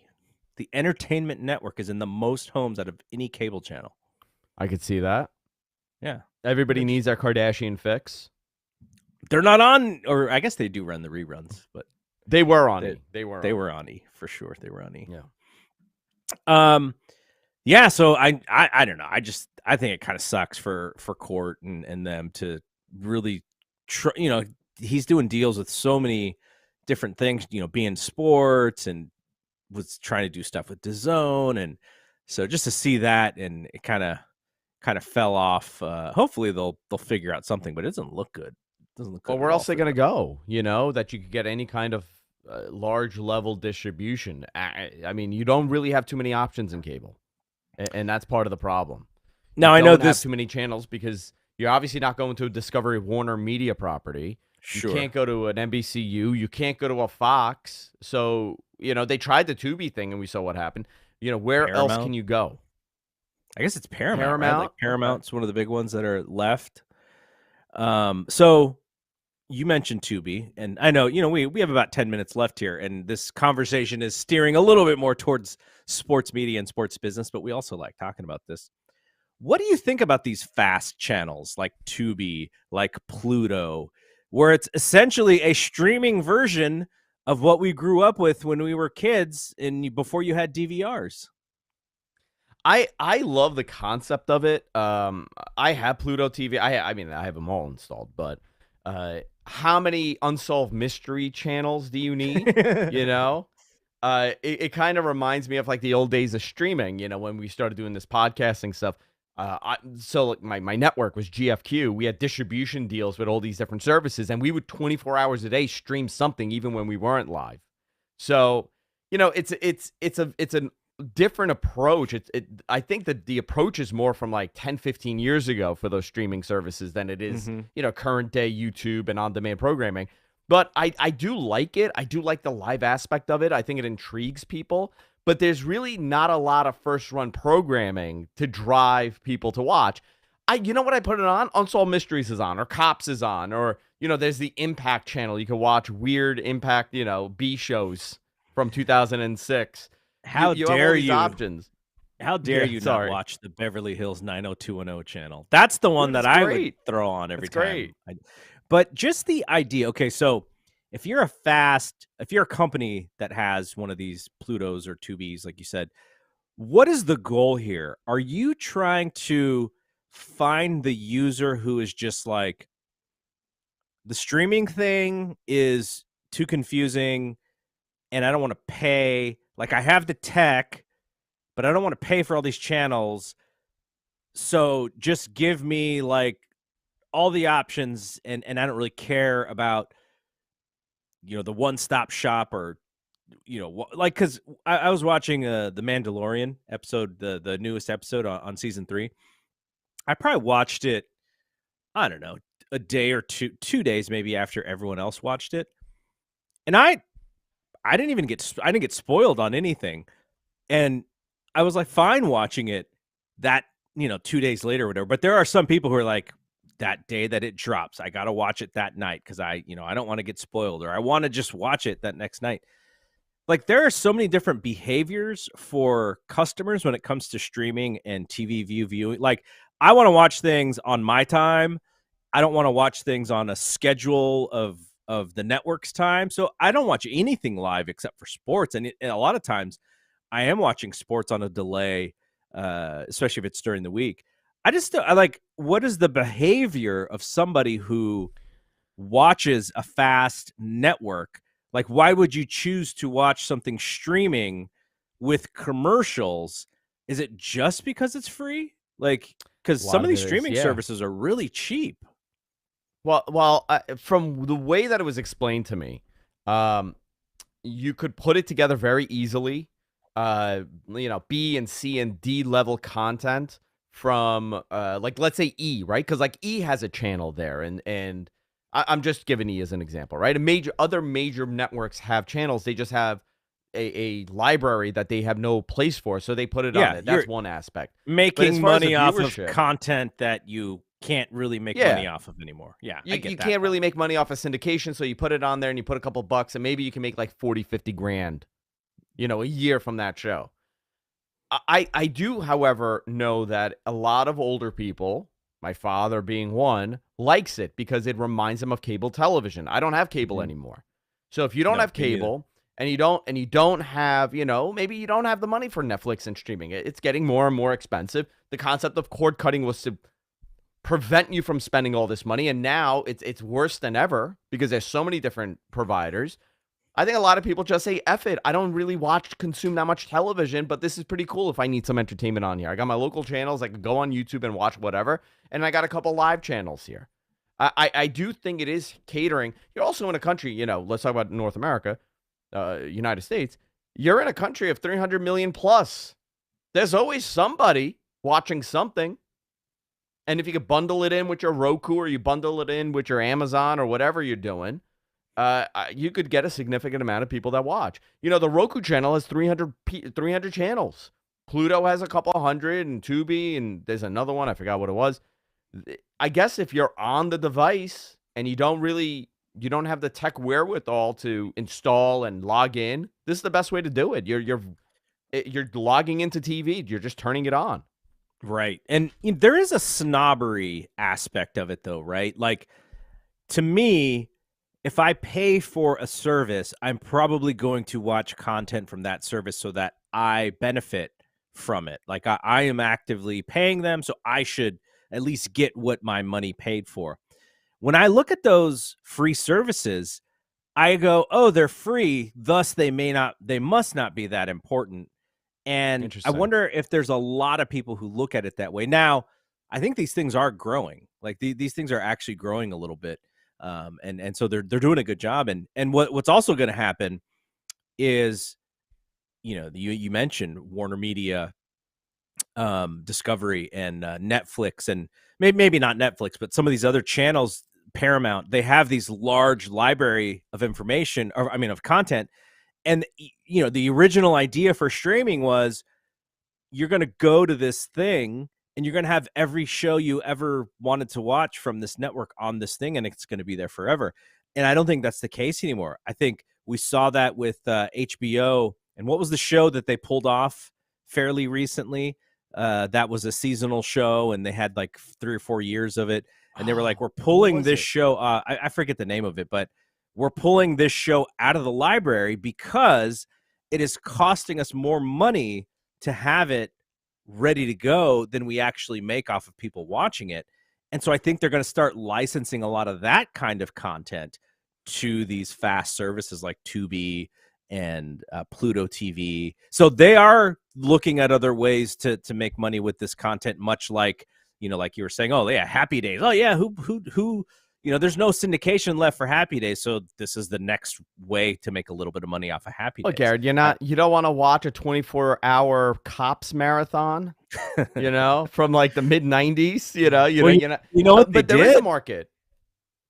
the Entertainment Network, is in the most homes out of any cable channel.
I could see that.
Yeah.
Everybody needs their Kardashian fix.
They're not on, or I guess they do run the reruns, but
They were on E.
they were on E for sure. They were on E.
Yeah.
Yeah. So I don't know. I think it kind of sucks for Court and them to really, he's doing deals with so many different things. Being sports and was trying to do stuff with DAZN, and so just to see that and it kind of fell off. Hopefully they'll figure out something, but it doesn't look good. It doesn't look good
Well,
at
where
all
else are they
for
going to
them.
go? That you could get any kind of large level distribution. I mean, you don't really have too many options in cable, and that's part of the problem. You
Now I know
don't have
this.
too many channels because you're obviously not going to a Discovery Warner Media property. You
Sure.
can't go to an NBCU. You can't go to a Fox. So, they tried the Tubi thing and we saw what happened. Where else
Paramount.
can you go?
I guess it's Paramount, right?
Paramount?
Like
Okay.
Paramount's one of the big ones that are left. So you mentioned Tubi, and I know, we have about 10 minutes left here, and this conversation is steering a little bit more towards sports media and sports business, but we also like talking about this. What do you think about these fast channels like Tubi, like Pluto, where it's essentially a streaming version of what we grew up with when we were kids and before you had DVRs?
I love the concept of it. I have Pluto TV. I mean, I have them all installed, but how many unsolved mystery channels do you need? You know, it kind of reminds me of like the old days of streaming. When we started doing this podcasting stuff. So like my network was GFQ. We had distribution deals with all these different services, and we would 24 hours a day stream something, even when we weren't live. So it's a different approach. I think that the approach is more from like 10, 15 years ago for those streaming services than it is, current day YouTube and on-demand programming. But I do like it. I do like the live aspect of it. I think it intrigues people. But there's really not a lot of first-run programming to drive people to watch. You know what I put it on? Unsolved Mysteries is on, or Cops is on, or, there's the Impact channel. You can watch weird Impact, B shows from 2006.
How
You have all
dare
these
you?
options.
How dare
Yeah,
you not
sorry.
watch the Beverly Hills 90210 channel? That's the one
Dude,
that
it's
I would
great.
throw on every
It's
time.
great.
But just the idea. Okay, so if you're a company that has one of these Plutos or Tubies, like you said, what is the goal here? Are you trying to find the user who is just like, the streaming thing is too confusing and I don't want to pay? Like, I have the tech, but I don't want to pay for all these channels. So just give me like all the options, and I don't really care about the one-stop shop, or like, because I was watching the Mandalorian episode, the newest episode on season 3, I probably watched it, I don't know, a day or 2 days maybe after everyone else watched it. And I didn't get spoiled on anything. And I was like fine watching it that, 2 days later or whatever. But there are some people who are like, that day that it drops, I got to watch it that night because I don't want to get spoiled, or I want to just watch it that next night. Like, there are so many different behaviors for customers when it comes to streaming and TV viewing. Like, I want to watch things on my time. I don't want to watch things on a schedule of the network's time. So I don't watch anything live except for sports. And a lot of times I am watching sports on a delay, especially if it's during the week. I like, what is the behavior of somebody who watches a fast network? Like, why would you choose to watch something streaming with commercials? Is it just because it's free? Like, because
A lot
some of
of
these
it is,
streaming
yeah.
services are really cheap.
Well, from the way that it was explained to me, um, you could put it together very easily. B and C and D level content from like, let's say E, right? Because like E has a channel there, and I'm just giving E as an example, right? Other major networks have channels. They just have a library that they have no place for, so they put it on
Yeah,
there.
you're
That's one aspect. But as
making
far as the
money off of
viewership,
content that you can't really make money
yeah.
off of anymore. Yeah, I
You
get that
can't
part.
really make money off of syndication, so you put it on there and you put a couple bucks, and maybe you can make like 40, 50 grand, a year from that show. I do, however, know that a lot of older people, my father being one, likes it because it reminds them of cable television. I don't have cable
Mhm.
anymore. So if you don't
No,
have
me neither.
cable and you don't have, maybe you don't have the money for Netflix and streaming, it's getting more and more expensive. The concept of cord cutting was to prevent you from spending all this money, and now it's worse than ever because there's so many different providers. I think a lot of people just say, F it. I don't really consume that much television, but this is pretty cool if I need some entertainment on here. I got my local channels. I can go on YouTube and watch whatever. And I got a couple live channels here. I do think it is catering. You're also in a country, let's talk about North America, United States. You're in a country of 300 million plus. There's always somebody watching something. And if you could bundle it in with your Roku or you bundle it in with your Amazon or whatever you're doing, you could get a significant amount of people that watch. The Roku channel has 300 channels. Pluto has a couple hundred, and Tubi, and there's another one. I forgot what it was. I guess if you're on the device and you don't have the tech wherewithal to install and log in, this is the best way to do it. You're logging into TV. You're just turning it on.
Right. And there is a snobbery aspect of it, though, right? Like, to me, if I pay for a service, I'm probably going to watch content from that service so that I benefit from it. Like, I am actively paying them, so I should at least get what my money paid for. When I look at those free services, I go, oh, they're free, thus they must not be that important. And I
Interesting.
wonder if there's a lot of people who look at it that way. Now, I think these things are growing. Like, these things are actually growing a little bit, and so they're doing a good job. And what's also going to happen is, you mentioned Warner Media, Discovery, and Netflix, and maybe not Netflix, but some of these other channels, Paramount. They have these large library of information, or I mean, of content. And the original idea for streaming was, you're going to go to this thing and you're going to have every show you ever wanted to watch from this network on this thing, and it's going to be there forever. And I don't think that's the case anymore. I think we saw that with HBO. And what was the show that they pulled off fairly recently? That was a seasonal show, and they had like 3 or 4 years of it. And they were like,
Oh,
we're
what
pulling
was
this
it?
show. I forget the name of it, but we're pulling this show out of the library because it is costing us more money to have it ready to go than we actually make off of people watching it. And so I think they're going to start licensing a lot of that kind of content to these fast services like Tubi and Pluto TV. So they are looking at other ways to make money with this content, much like, like you were saying, oh yeah, Happy Days. Oh yeah, who there's no syndication left for Happy Days, so this is the next way to make a little bit of money off of Happy
Look,
Days.
Garrett, you don't want to watch a 24-hour cops marathon? from like the mid '90s.
Well, you know what they
But there is a
did?
market.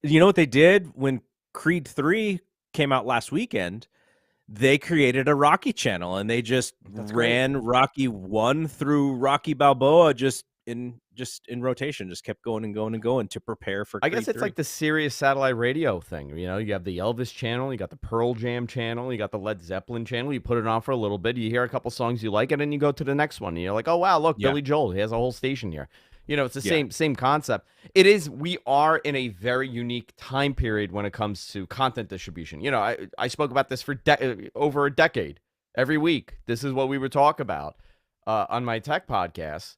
You know what they did when Creed 3 came out last weekend? They created a Rocky channel, and they just
That's great.
ran Rocky 1 through Rocky Balboa just in rotation, just kept going and going and going to prepare for
I
Creed
guess it's
3.
like the Sirius satellite radio thing. You have the Elvis channel, you got the Pearl Jam channel, you got the Led Zeppelin channel. You put it on for a little bit, you hear a couple songs you like, and then you go to the next one. And you're like, oh wow, look,
Yeah,
Billy Joel, he has a whole station here. It's the
yeah.
same concept. It is. We are in a very unique time period when it comes to content distribution. I spoke about this for over a decade. Every week, this is what we would talk about on my tech podcast.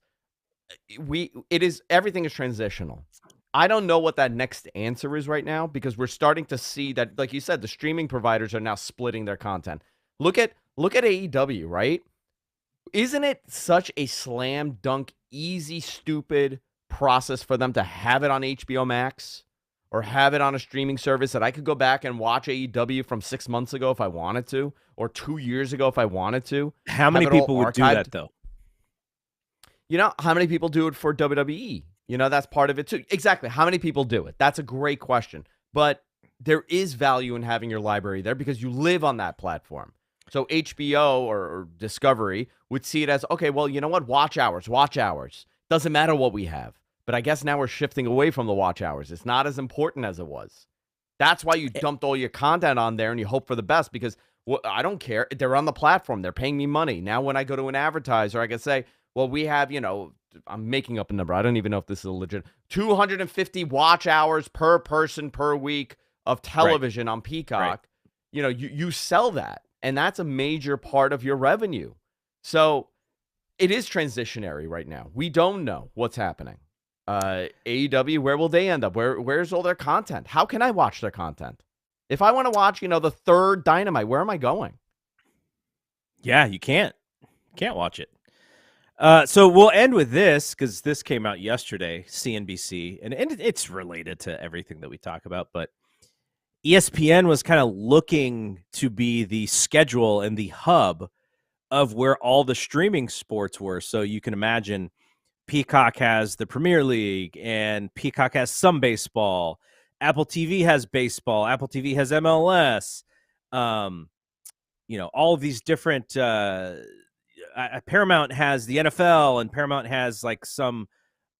Everything is transitional. I don't know what that next answer is right now, because we're starting to see that, like you said, the streaming providers are now splitting their content. Look at AEW, right? Isn't it such a slam dunk, easy, stupid process for them to have it on HBO Max or have it on a streaming service that I could go back and watch AEW from 6 months ago if I wanted to, or 2 years ago if I wanted to?
How
Have
many
it all
people would do
archived.
that, though?
How many people do it for WWE? That's part of it too. Exactly. How many people do it? That's a great question. But there is value in having your library there because you live on that platform. So HBO or Discovery would see it as, okay, well, you know what? Watch hours. Doesn't matter what we have. But I guess now we're shifting away from the watch hours. It's not as important as it was. That's why you dumped all your content on there and you hope for the best, because I don't care. They're on the platform. They're paying me money. Now when I go to an advertiser, I can say, well, we have, I'm making up a number. I don't even know if this is a legit 250 watch hours per person per week of television on Peacock.
Right.
You sell that, and that's a major part of your revenue. So it is transitionary right now. We don't know what's happening. AEW, where will they end up? Where's all their content? How can I watch their content? If I want to watch, the third Dynamite, where am I going?
Yeah, you can't watch it. So we'll end with this, because this came out yesterday, CNBC, and it's related to everything that we talk about, but ESPN was kind of looking to be the schedule and the hub of where all the streaming sports were. So you can imagine Peacock has the Premier League, and Peacock has some baseball. Apple TV has baseball. Apple TV has MLS. All of these different Paramount has the NFL, and Paramount has like some,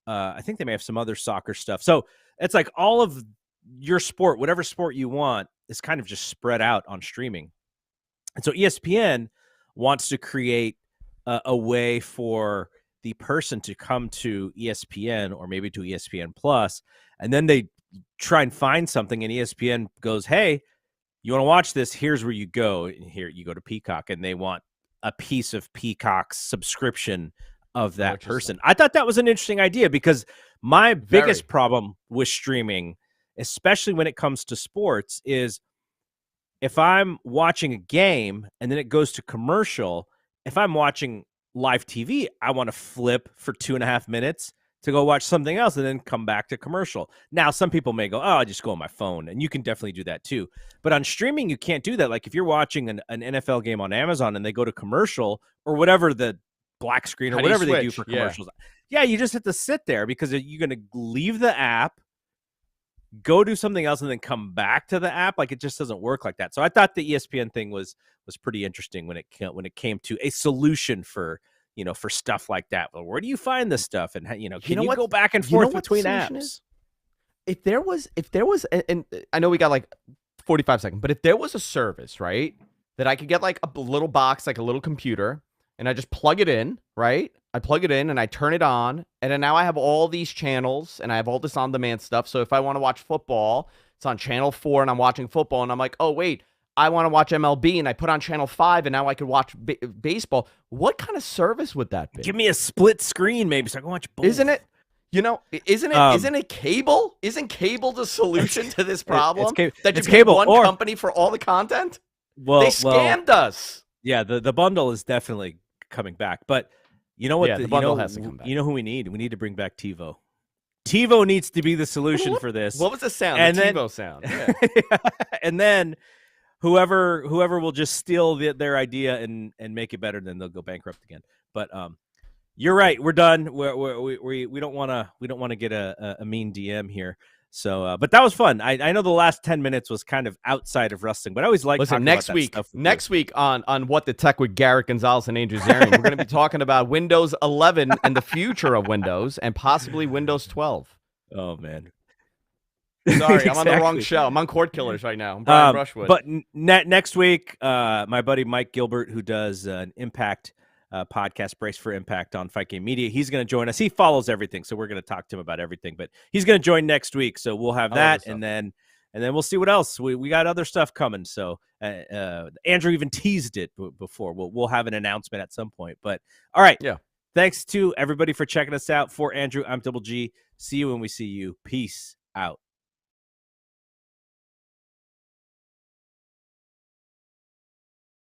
I think they may have some other soccer stuff. So it's like all of your sport, whatever sport you want, is kind of just spread out on streaming. And so ESPN wants to create a way for the person to come to ESPN or maybe to ESPN Plus, and then they try and find something, and ESPN goes, hey, you want to watch this? Here's where you go. And here you go to Peacock, and they want a piece of Peacock's subscription of that person. I thought that was an interesting idea, because my biggest problem with streaming, especially when it comes to sports, is if I'm watching a game and then it goes to commercial, if I'm watching live TV, I want to flip for 2.5 minutes to go watch something else and then come back to commercial. Now, some people may go, oh, I just go on my phone, and you can definitely do that too. But on streaming, you can't do that. Like if you're watching an NFL game on Amazon and they go to commercial or whatever, the black screen or whatever they do for commercials. Yeah, you just have to sit there, because you're going to leave the app, go do something else, and then come back to the app. Like it just doesn't work like that. So I thought the ESPN thing was pretty interesting when it came to a solution for for stuff like that. Well, where do you find this stuff? And can you go back and forth between apps?
If there was, and I know we got like 45 seconds, but if there was a service, right, that I could get like a little box, like a little computer, and I just plug it in, right? I plug it in and I turn it on, and then now I have all these channels and I have all this on-demand stuff. So if I want to watch football, it's on channel 4 and I'm watching football, and I'm like, oh wait, I want to watch MLB, and I put on channel 5, and now I could watch baseball. What kind of service would that be?
Give me a split screen, maybe, so I can watch both.
Isn't it? Isn't it cable? Isn't cable the solution to this problem? It's cable. One company for all the content?
Well,
they scammed us.
Yeah, the bundle is definitely coming back. But you know what?
Yeah, the bundle has to come back.
You know who we need? We need to bring back TiVo. TiVo needs to be the solution for this.
What was the sound? The TiVo sound. Yeah.
And then whoever will just steal their idea and make it better, then they'll go bankrupt again. But You're right. We're done. We don't want to get a mean DM here. So, but that was fun. I know the last 10 minutes was kind of outside of wrestling, but I always like
Listen,
talking about that stuff with you.
next week on What the Tech with Garrett, Gonzales, and Andrew Zarian, we're going to be talking about Windows 11 and the future of Windows and possibly Windows 12.
Oh man.
Sorry, I'm on the wrong
Exactly.
show. I'm on Court Killers right now. I'm Brian Rushwood.
But next week, my buddy Mike Gilbert, who does an Impact podcast, Brace for Impact on Fight Game Media, he's going to join us. He follows everything, so we're going to talk to him about everything. But he's going to join next week, so we'll have that, and then we'll see what else. We got other stuff coming. So Andrew even teased it before. We'll have an announcement at some point. But all right,
yeah.
Thanks to everybody for checking us out. For Andrew, I'm Double G. See you when we see you. Peace out.